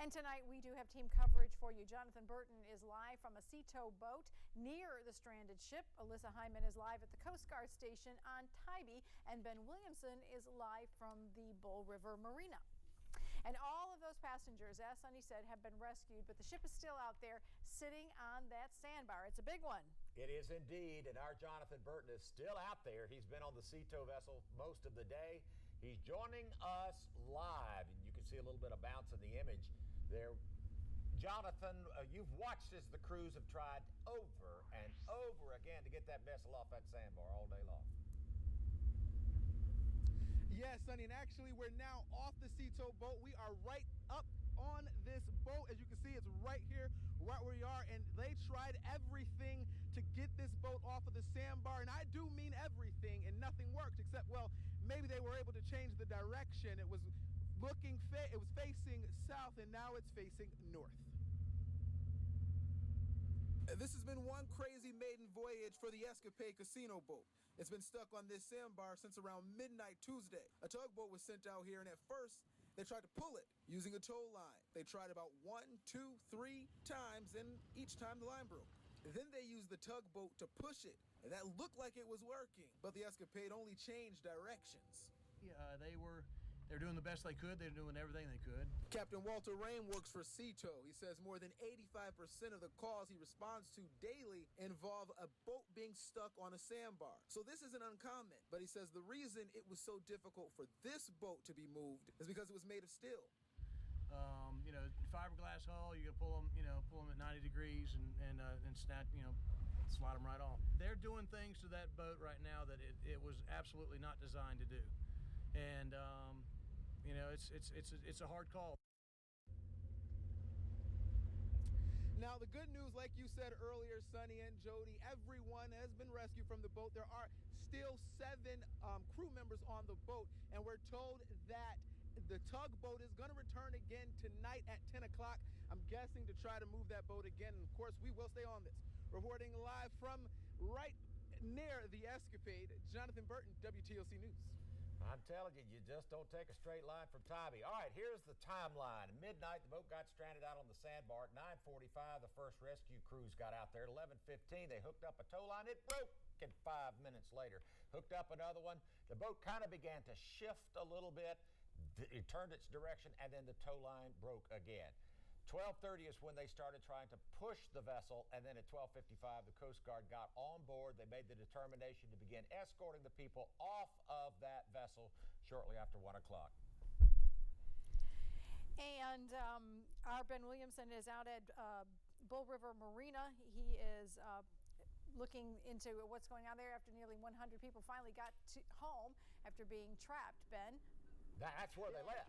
And tonight we do have team coverage for you. Jonathan Burton is live from a sea tow boat near the stranded ship. Alyssa Hyman is live at the Coast Guard station on Tybee, and Ben Williamson is live from the Bull River Marina. And all of those passengers, as Sonny said, have been rescued, but the ship is still out there sitting on that sandbar. It's a big one. It is indeed, and our Jonathan Burton is still out there. He's been on the sea tow vessel most of the day. He's joining us live, and you can see a little bit of bounce in the image there. Jonathan, you've watched as the crews have tried over and over again to get that vessel off that sandbar all day long. Yes, Sonny, and actually we're now off the sea tow boat. We are right up on this boat. As you can see, it's right here, right where we are, and they tried everything to get this boat off of the sandbar, and I do mean everything, and nothing worked except, well, maybe they were able to change the direction. It was facing south, and now it's facing north. This has been one crazy maiden voyage for the Escapade casino boat. It's been stuck on this sandbar since around midnight Tuesday. A tugboat was sent out here, and at first, they tried to pull it using a tow line. They tried about 1, 2, 3 times, and each time the line broke. Then they used the tugboat to push it, and that looked like it was working, but the Escapade only changed directions. They're doing the best they could. They're doing everything they could. Captain Walter Rain works for Sea Tow. He says more than 85% of the calls he responds to daily involve a boat being stuck on a sandbar. So this isn't uncommon, but he says the reason it was so difficult for this boat to be moved is because it was made of steel. Fiberglass hull, you gotta pull them at 90 degrees and snap, slide them right off. They're doing things to that boat right now that it was absolutely not designed to do. And, it's a hard call. Now, the good news, like you said earlier, Sonny and Jody, everyone has been rescued from the boat. There are still 7 crew members on the boat, and we're told that the tugboat is going to return again tonight at 10 o'clock. I'm guessing to try to move that boat again, and of course, we will stay on this. Reporting live from right near the Escapade, Jonathan Burton, WTOC News. I'm telling you, you just don't take a straight line from Tybee. All right, here's the timeline. At midnight, the boat got stranded out on the sandbar. At 9:45, the first rescue crews got out there. At 11:15, they hooked up a tow line. It broke. And 5 minutes later, hooked up another one. The boat kind of began to shift a little bit. It turned its direction, and then the tow line broke again. 12:30 is when they started trying to push the vessel, and then at 12:55, the Coast Guard got on board. They made the determination to begin escorting the people off of that vessel shortly after 1 o'clock. And our Ben Williamson is out at Bull River Marina. He is looking into what's going on there after nearly 100 people finally got home after being trapped. Ben? That's where they left.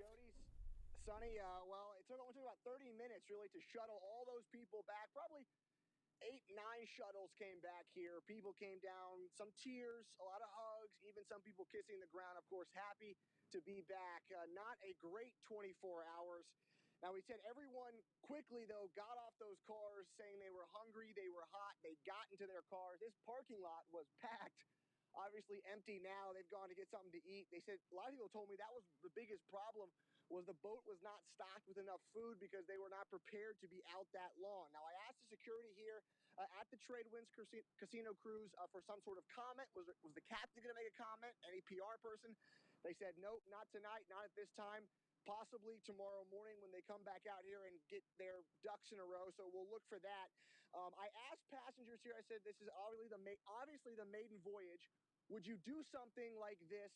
Sonny, it only took about 30 minutes really to shuttle all those people back. Probably 8, 9 shuttles came back here. People came down, some tears, a lot of hugs, even some people kissing the ground, of course, happy to be back. Not a great 24 hours. Now, we said everyone quickly, though, got off those cars saying they were hungry, they were hot, they got into their cars. This parking lot was packed. Obviously empty now. They've gone to get something to eat. They said, a lot of people told me that was the biggest problem, was the boat was not stocked with enough food because they were not prepared to be out that long. Now, I asked the security here at the Tradewinds Casino Cruise for some sort of comment. Was the captain going to make a comment? Any PR person? They said, nope, not tonight, not at this time. Possibly tomorrow morning when they come back out here and get their ducks in a row. So we'll look for that. I asked passengers here, I said, this is obviously the maiden voyage. Would you do something like this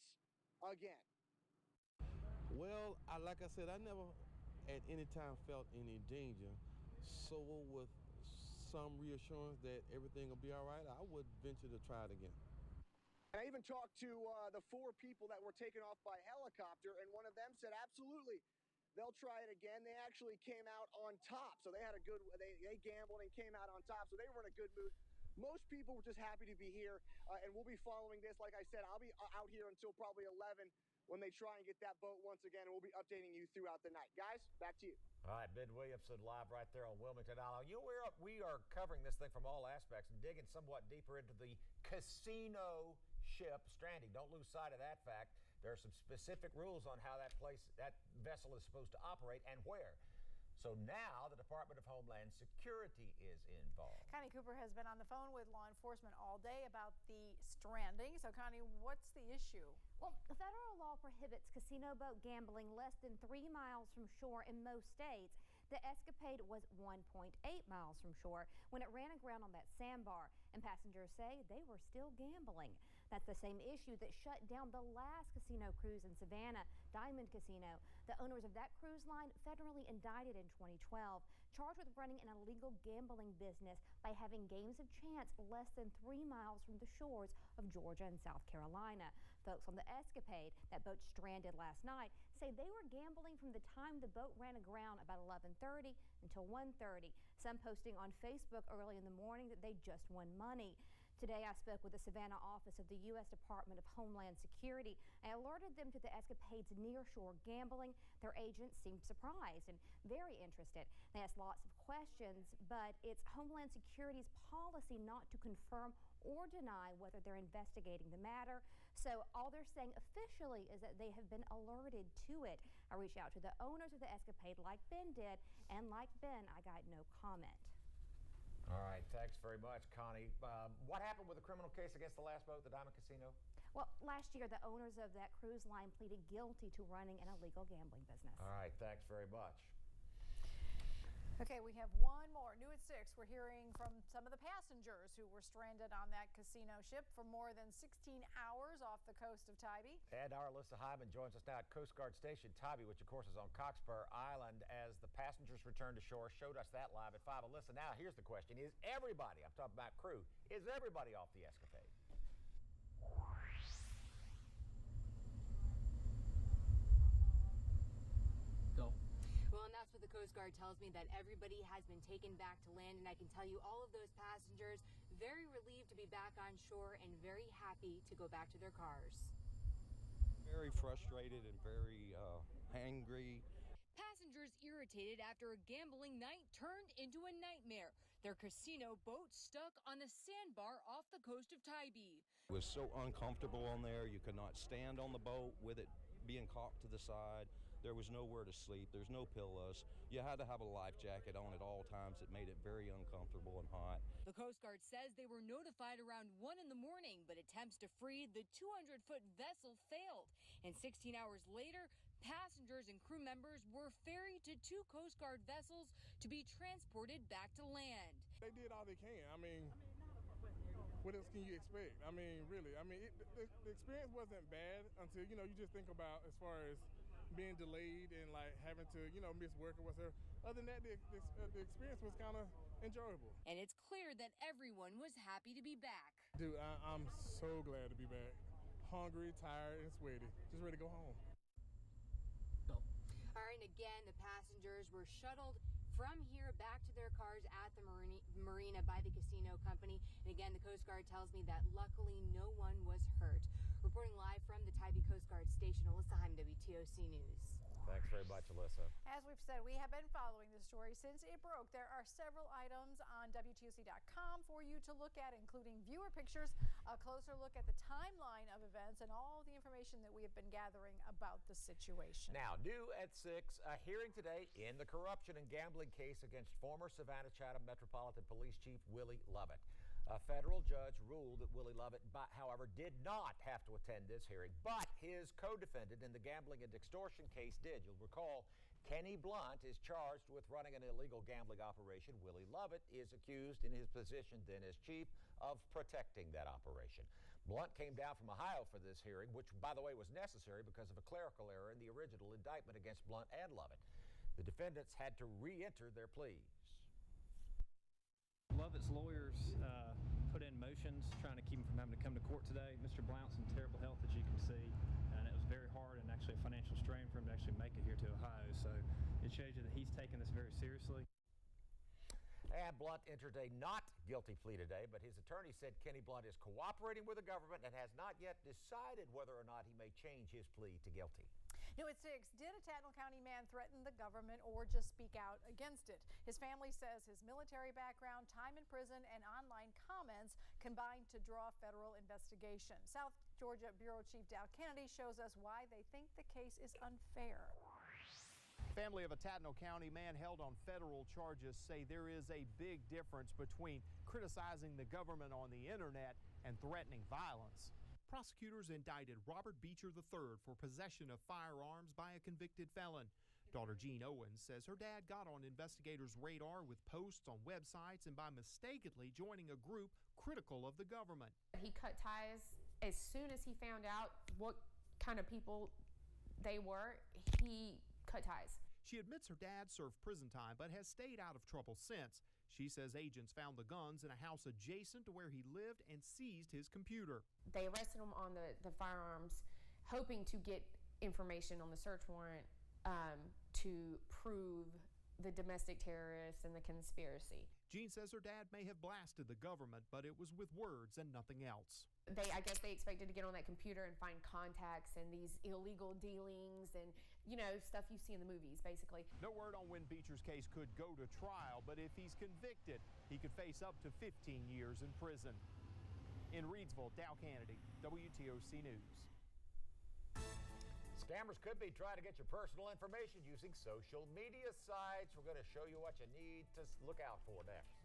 again? Well, like I said, I never at any time felt any danger. So with some reassurance that everything will be all right, I would venture to try it again. I even talked to the 4 people that were taken off by helicopter, and one of them said, absolutely, they'll try it again. They actually came out on top, so they had they gambled and came out on top, so they were in a good mood. Most people were just happy to be here, and we'll be following this. Like I said, I'll be out here until probably 11 when they try and get that boat once again, and we'll be updating you throughout the night. Guys, back to you. All right, Ben Williamson live right there on Wilmington Island. We are covering this thing from all aspects and digging somewhat deeper into the casino ship stranding. Don't lose sight of that fact. There are some specific rules on how that vessel is supposed to operate and where. So now the Department of Homeland Security is involved. Connie Cooper has been on the phone with law enforcement all day about the stranding. So, Connie, what's the issue? Well, federal law prohibits casino boat gambling less than 3 miles from shore in most states. The escapade was 1.8 miles from shore when it ran aground on that sandbar, and passengers say they were still gambling. That's the same issue that shut down the last casino cruise in Savannah, Diamond Casino. The owners of that cruise line federally indicted in 2012, charged with running an illegal gambling business by having games of chance less than 3 miles from the shores of Georgia and South Carolina. Folks on the escapade, that boat stranded last night, say they were gambling from the time the boat ran aground about 11:30 until 1:30. Some posting on Facebook early in the morning that they just won money. Today, I spoke with the Savannah office of the U.S. Department of Homeland Security. I alerted them to the escapade's nearshore gambling. Their agents seemed surprised and very interested. They asked lots of questions, but it's Homeland Security's policy not to confirm or deny whether they're investigating the matter. So all they're saying officially is that they have been alerted to it. I reached out to the owners of the escapade like Ben did, and like Ben, I got no comment. All right, thanks very much, Connie. What happened with the criminal case against the last boat, the Diamond Casino? Well, last year, the owners of that cruise line pleaded guilty to running an illegal gambling business. All right, thanks very much. Okay, we have one more. New at 6, we're hearing from some of the passengers who were stranded on that casino ship for more than 16 hours off the coast of Tybee. And our Alyssa Hyman joins us now at Coast Guard Station Tybee, which of course is on Cockspur Island, as the passengers return to shore. Showed us that live at 5. Alyssa, now here's the question. Is everybody, I'm talking about crew, is everybody off the escapade? Go. Well, and that's what the Coast Guard tells me, that everybody has been taken back to land, and I can tell you all of those passengers very relieved to be back on shore and very happy to go back to their cars. Very frustrated and very angry. Passengers irritated after a gambling night turned into a nightmare. Their casino boat stuck on a sandbar off the coast of Tybee. It was so uncomfortable on there. You could not stand on the boat with it being cocked to the side. There was nowhere to sleep. There's no pillows. You had to have a life jacket on at all times. It made it very uncomfortable and hot. The Coast Guard says they were notified around 1 in the morning, but attempts to free the 200-foot vessel failed. And 16 hours later, passengers and crew members were ferried to 2 Coast Guard vessels to be transported back to land. They did all they can. I mean, what else can you expect? I mean, really. I mean, the experience wasn't bad until, you just think about as far as being delayed and like having to, miss work or whatever. Other than that, the experience was kind of enjoyable. And it's clear that everyone was happy to be back. Dude, I'm so glad to be back. Hungry, tired, and sweaty. Just ready to go home. Go. All right, and again, the passengers were shuttled from here back to their cars at the marina by the casino company. And again, the Coast Guard tells me that luckily no one was hurt. Reporting live from the Tybee Coast Guard Station, Alyssa Hyman, WTOC News. Thanks very much, Alyssa. As we've said, we have been following this story since it broke. There are several items on WTOC.com for you to look at, including viewer pictures, a closer look at the timeline of events, and all the information that we have been gathering about the situation. Now, new at 6, a hearing today in the corruption and gambling case against former Savannah Chatham Metropolitan Police Chief Willie Lovett. A federal judge ruled that Willie Lovett, however, did not have to attend this hearing, but his co-defendant in the gambling and extortion case did. You'll recall Kenny Blunt is charged with running an illegal gambling operation. Willie Lovett is accused in his position then as chief of protecting that operation. Blunt came down from Ohio for this hearing, which, by the way, was necessary because of a clerical error in the original indictment against Blunt and Lovett. The defendants had to re-enter their pleas. Lovett's lawyers put in motions trying to keep him from having to come to court today. Mr. Blount's in terrible health, as you can see, and it was very hard and actually a financial strain for him to actually make it here to Ohio. So it shows you that he's taking this very seriously. And Blunt entered a not guilty plea today, but his attorney said Kenny Blunt is cooperating with the government and has not yet decided whether or not he may change his plea to guilty. New at 6, did a Tattnall County man threaten the government or just speak out against it? His family says his military background, time in prison, and online comments combined to draw federal investigation. South Georgia Bureau Chief Dow Kennedy shows us why they think the case is unfair. Family of a Tatano County man held on federal charges say there is a big difference between criticizing the government on the internet and threatening violence. Prosecutors indicted Robert Beecher III for possession of firearms by a convicted felon. Daughter Jean Owens says her dad got on investigators' radar with posts on websites and by mistakenly joining a group critical of the government. He cut ties as soon as he found out what kind of people they were. He cut ties. She admits her dad served prison time but has stayed out of trouble since. She says agents found the guns in a house adjacent to where he lived and seized his computer. They arrested him on the firearms, hoping to get information on the search warrant to prove the domestic terrorists and the conspiracy. Jean says her dad may have blasted the government, but it was with words and nothing else. I guess they expected to get on that computer and find contacts and these illegal dealings and, stuff you see in the movies, basically. No word on when Beecher's case could go to trial, but if he's convicted, he could face up to 15 years in prison. In Reidsville, Dow Kennedy, WTOC News. Scammers could be trying to get your personal information using social media sites. We're going to show you what you need to look out for next.